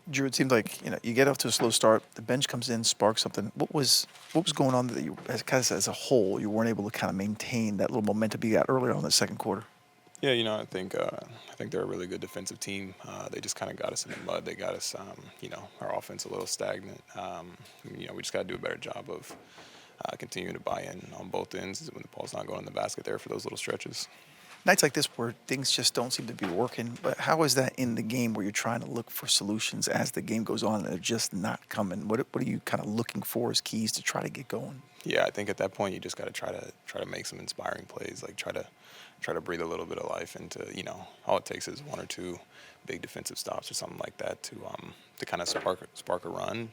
Drew, it seemed like you get off to a slow start. The bench comes in, sparks something. What was going on that you, as a whole, you weren't able to kind of maintain that little momentum you got earlier on in the second quarter? Yeah, I think they're a really good defensive team. They just kind of got us in the mud. They got us, our offense a little stagnant. We just got to do a better job of continuing to buy in on both ends when the ball's not going in the basket there for those little stretches. Nights like this where things just don't seem to be working, but how is that in the game where you're trying to look for solutions as the game goes on and they're just not coming? What are you kind of looking for as keys to try to get going? Yeah, I think at that point you just got to try to make some inspiring plays, like try to breathe a little bit of life into, all it takes is one or two big defensive stops or something like that to kind of spark a run.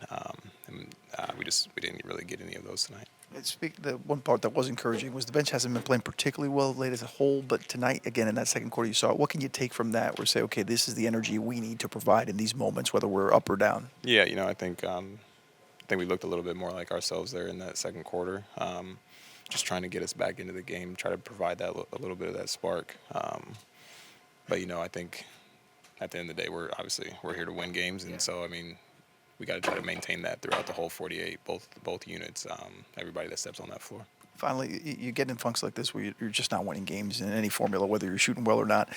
We didn't really get any of those tonight. The one part that was encouraging was the bench hasn't been playing particularly well late as a whole, but tonight, again, in that second quarter, you saw it. What can you take from that where say, okay, this is the energy we need to provide in these moments, whether we're up or down? Yeah, I think we looked a little bit more like ourselves there in that second quarter. Just trying to get us back into the game, try to provide that a little bit of that spark. But I think at the end of the day, we're here to win games, and so we got to try to maintain that throughout the whole 48, both units, everybody that steps on that floor. Finally, you get in funks like this where you're just not winning games in any formula, whether you're shooting well or not.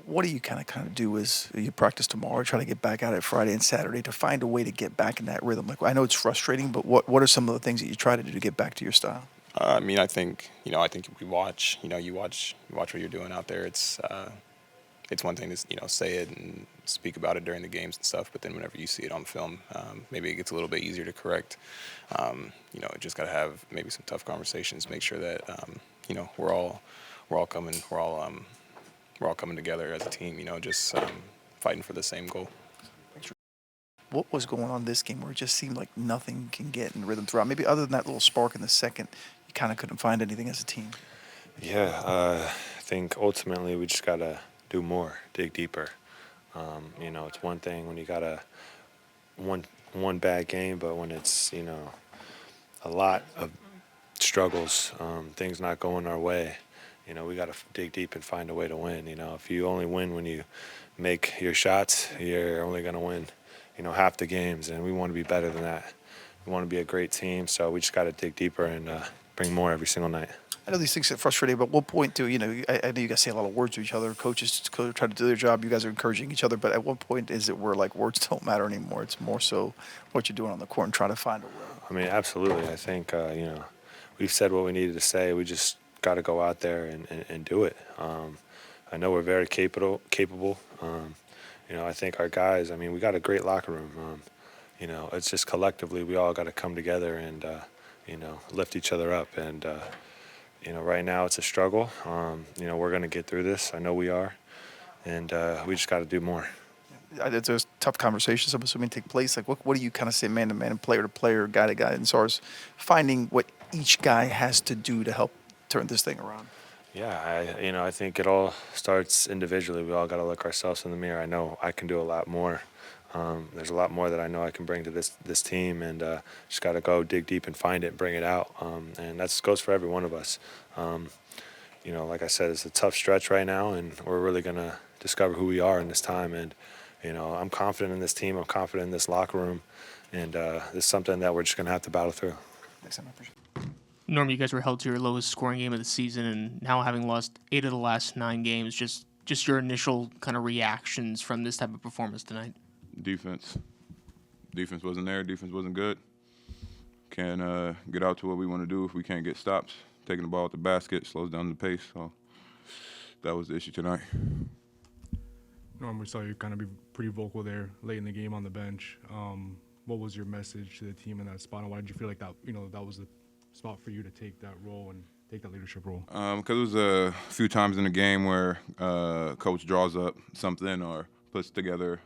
What do you kind of do as you practice tomorrow, try to get back at it Friday and Saturday to find a way to get back in that rhythm? Like, I know it's frustrating, but what are some of the things that you try to do to get back to your style? I think we watch. You watch what you're doing out there. It's one thing to say it and speak about it during the games and stuff, but then whenever you see it on film, maybe it gets a little bit easier to correct. Just got to have maybe some tough conversations, make sure that we're all coming together as a team. Just fighting for the same goal. What was going on this game where it just seemed like nothing can get in rhythm throughout? Maybe other than that little spark in the second, you kind of couldn't find anything as a team. Yeah, I think ultimately we just got to do more, dig deeper. It's one thing when you got one bad game, but when it's, a lot of struggles, things not going our way, we got to dig deep and find a way to win. If you only win when you make your shots, you're only going to win, half the games, and we want to be better than that. We want to be a great team, so we just got to dig deeper and bring more every single night. I know these things get frustrating, but what point I know you guys say a lot of words to each other. Coaches try to do their job. You guys are encouraging each other, but at what point is it where like words don't matter anymore? It's more so what you're doing on the court and trying to find a way. Absolutely. I think, we've said what we needed to say. We just got to go out there and do it. I know we're very capable. I think our guys, we got a great locker room. It's just collectively we all got to come together and, lift each other up. And, right now it's a struggle. We're going to get through this. I know we are. And we just got to do more. There's tough conversations, I'm assuming, take place. Like, what do you kind of say man to man, player to player, guy to guy, as far as finding what each guy has to do to help turn this thing around? Yeah, I think it all starts individually. We all got to look ourselves in the mirror. I know I can do a lot more. There's a lot more that I know I can bring to this team, and just got to go dig deep and find it and bring it out. And that goes for every one of us. Like I said, it's a tough stretch right now, and we're really going to discover who we are in this time. And, I'm confident in this team. I'm confident in this locker room. And this is something that we're just going to have to battle through. Thanks, I appreciate it. Normally, you guys were held to your lowest scoring game of the season, and now having lost 8 of the last 9 games, just your initial kind of reactions from this type of performance tonight. Defense wasn't there. Defense wasn't good. Can't get out to what we want to do if we can't get stops. Taking the ball at the basket slows down the pace. So that was the issue tonight. Norm, we saw you kind of be pretty vocal there late in the game on the bench. What was your message to the team in that spot, and why did you feel like that? That was the spot for you to take that role and take that leadership role? Because it was a few times in the game where coach draws up something or puts together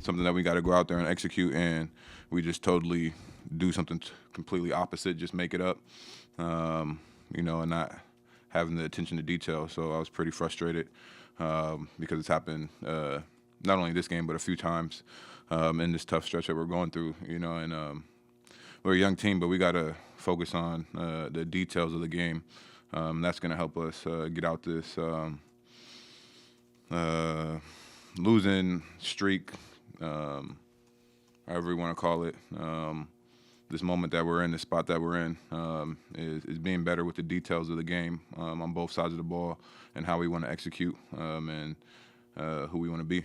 something that we got to go out there and execute, and we just totally do something completely opposite, just make it up, and not having the attention to detail. So I was pretty frustrated because it's happened not only this game but a few times in this tough stretch that we're going through, and we're a young team, but we got to focus on the details of the game. That's going to help us get out this losing streak however you want to call it. This moment that we're in, the spot that we're in, is being better with the details of the game on both sides of the ball and how we want to execute and who we want to be.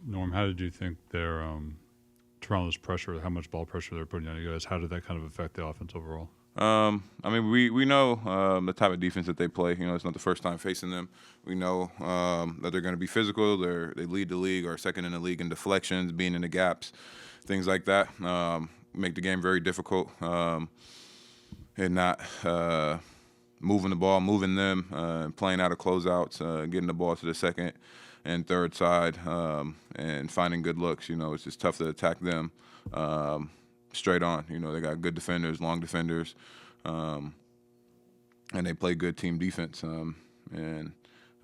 Norm, how did you think Toronto's pressure, how much ball pressure they're putting on you guys, how did that kind of affect the offense overall? I mean, we know the type of defense that they play. You know, it's not the first time facing them. We know that they're going to be physical. They lead the league or second in the league in deflections, being in the gaps, things like that. Make the game very difficult and not moving the ball, moving them, playing out of closeouts, getting the ball to the second and third side, and finding good looks. You know, it's just tough to attack them. Straight on. You know, they got good defenders, long defenders, and they play good team defense. And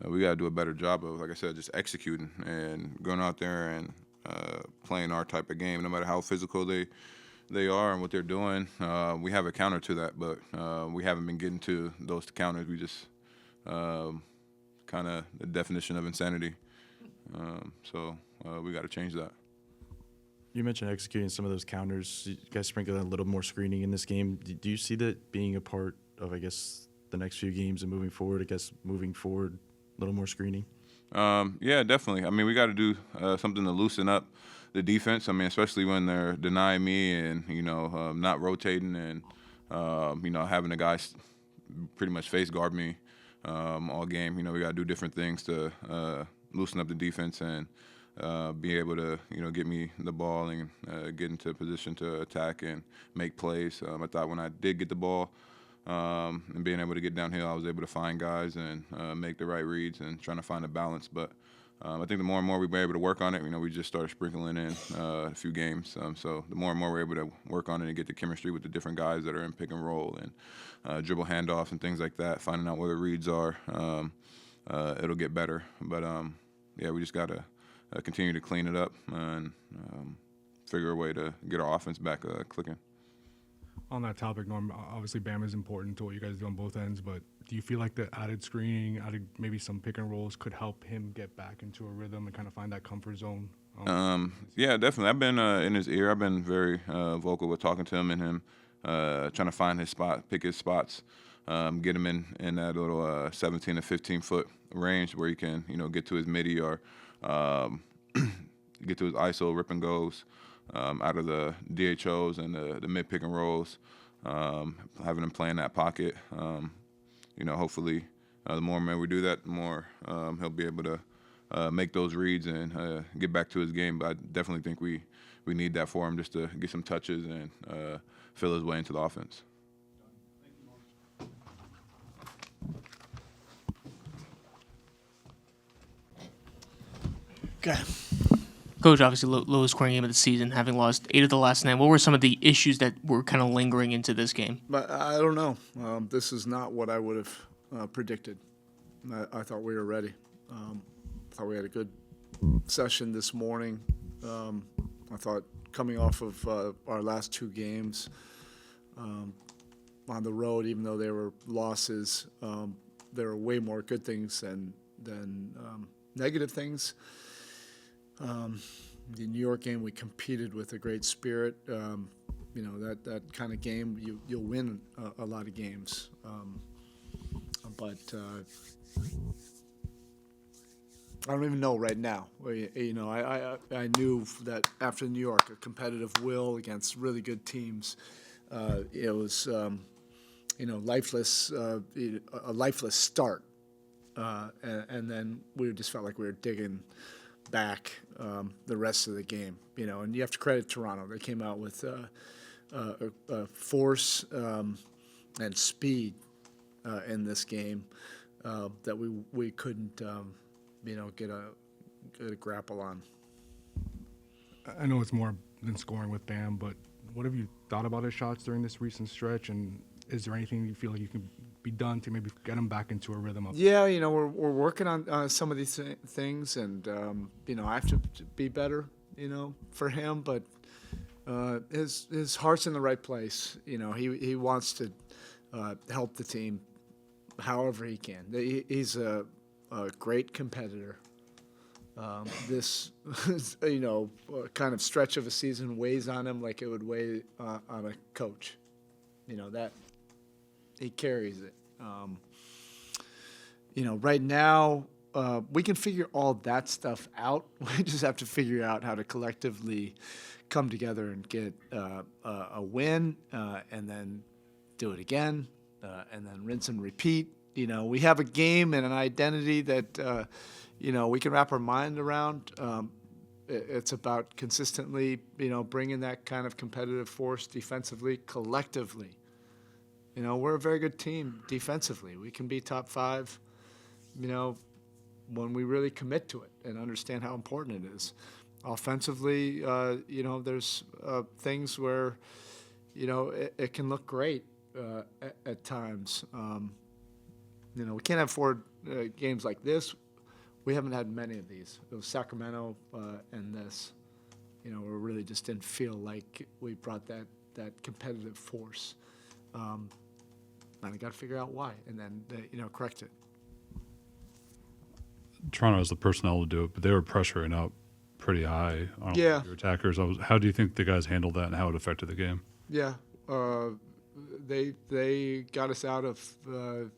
we got to do a better job of, like I said, just executing and going out there and playing our type of game, no matter how physical they are and what they're doing. We have a counter to that, but we haven't been getting to those counters. We just kind of the definition of insanity. So we got to change that. You mentioned executing some of those counters. You guys sprinkled in a little more screening in this game. Do you see that being a part of, I guess, the next few games and moving forward? A little more screening? Yeah, definitely. I mean, we got to do something to loosen up the defense. I mean, especially when they're denying me and, you know, not rotating and, you know, having the guys pretty much face guard me all game. You know, we got to do different things to loosen up the defense and be able to, you know, get me the ball and get into a position to attack and make plays. I thought when I did get the ball and being able to get downhill, I was able to find guys and make the right reads and trying to find a balance. But I think the more and more we were able to work on it, you know, we just started sprinkling in a few games. So the more and more we're able to work on it and get the chemistry with the different guys that are in pick and roll and dribble handoffs and things like that, finding out where the reads are, it'll get better. But, yeah, we just got to continue to clean it up and figure a way to get our offense back clicking. On that topic, Norm, obviously Bam is important to what you guys do on both ends, but do you feel like the added screening, added maybe some pick and rolls could help him get back into a rhythm and kind of find that comfort zone? Yeah, definitely. I've been in his ear. I've been very vocal with talking to him and him, trying to find his spot, pick his spots, get him in that little 17 to 15-foot range where he can, you know, get to his midi or get to his ISO rip and goes out of the DHOs and the mid pick and rolls, having him play in that pocket. You know, hopefully the more we do that, the more he'll be able to make those reads and get back to his game. But I definitely think we need that for him just to get some touches and fill his way into the offense. Okay. Coach, obviously lowest scoring game of the season, having lost 8 of the last 9. What were some of the issues that were kind of lingering into this game? But I don't know. This is not what I would have predicted. I thought we were ready. Thought we had a good session this morning. I thought coming off of our last 2 games on the road, even though they were losses, there were way more good things than negative things. The New York game, we competed with a great spirit. You know, that kind of game, you'll win a lot of games. But I don't even know right now. You know, I knew that after New York, a competitive will against really good teams, it was, you know, a lifeless start. And then we just felt like we were digging back the rest of the game, you know, and you have to credit Toronto. They came out with force and speed in this game that we couldn't, you know, get a grapple on. I know it's more than scoring with Bam, but what have you thought about his shots during this recent stretch, and is there anything you feel like you can be done to maybe get him back into a rhythm? Yeah, you know, we're working on some of these things, and you know, I have to be better, you know, for him. But his heart's in the right place. You know, he wants to help the team however he can. He's a great competitor, This, kind of stretch of a season weighs on him like it would weigh on a coach. That he carries it. Right now, we can figure all that stuff out. We just have to figure out how to collectively come together and get a win, and then do it again, and then rinse and repeat. We have a game and an identity that, we can wrap our mind around. It's about consistently, bringing that kind of competitive force defensively, collectively. We're a very good team defensively. We can be top 5, when we really commit to it and understand how important it is. Offensively, there's things where, it can look great at times. We can't have 4 games like this. We haven't had many of these. It was Sacramento and this. We really just didn't feel like we brought that competitive force. And I got to figure out why, and then correct it. Toronto has the personnel to do it, but they were pressuring up pretty high on Yeah. your attackers. How do you think the guys handled that and how it affected the game? Yeah, they got us out of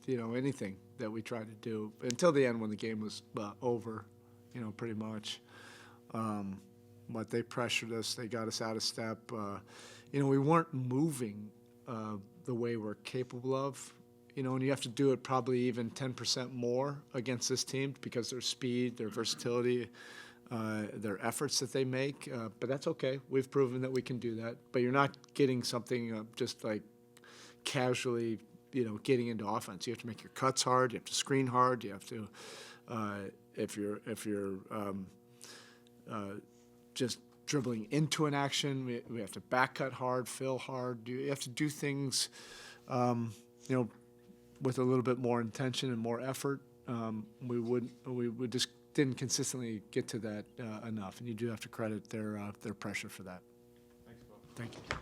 anything that we tried to do until the end when the game was over, pretty much. But they pressured us. They got us out of step. We weren't moving the way we're capable of. And you have to do it probably even 10% more against this team because their speed, their versatility, their efforts that they make. But that's okay. We've proven that we can do that. But you're not getting something just like casually, getting into offense. You have to make your cuts hard. You have to screen hard. You have to, if you're just dribbling into an action, we have to back cut hard, fill hard. You have to do things, with a little bit more intention and more effort. We just didn't consistently get to that enough, and you do have to credit their pressure for that. Thanks, Bob. Thank you.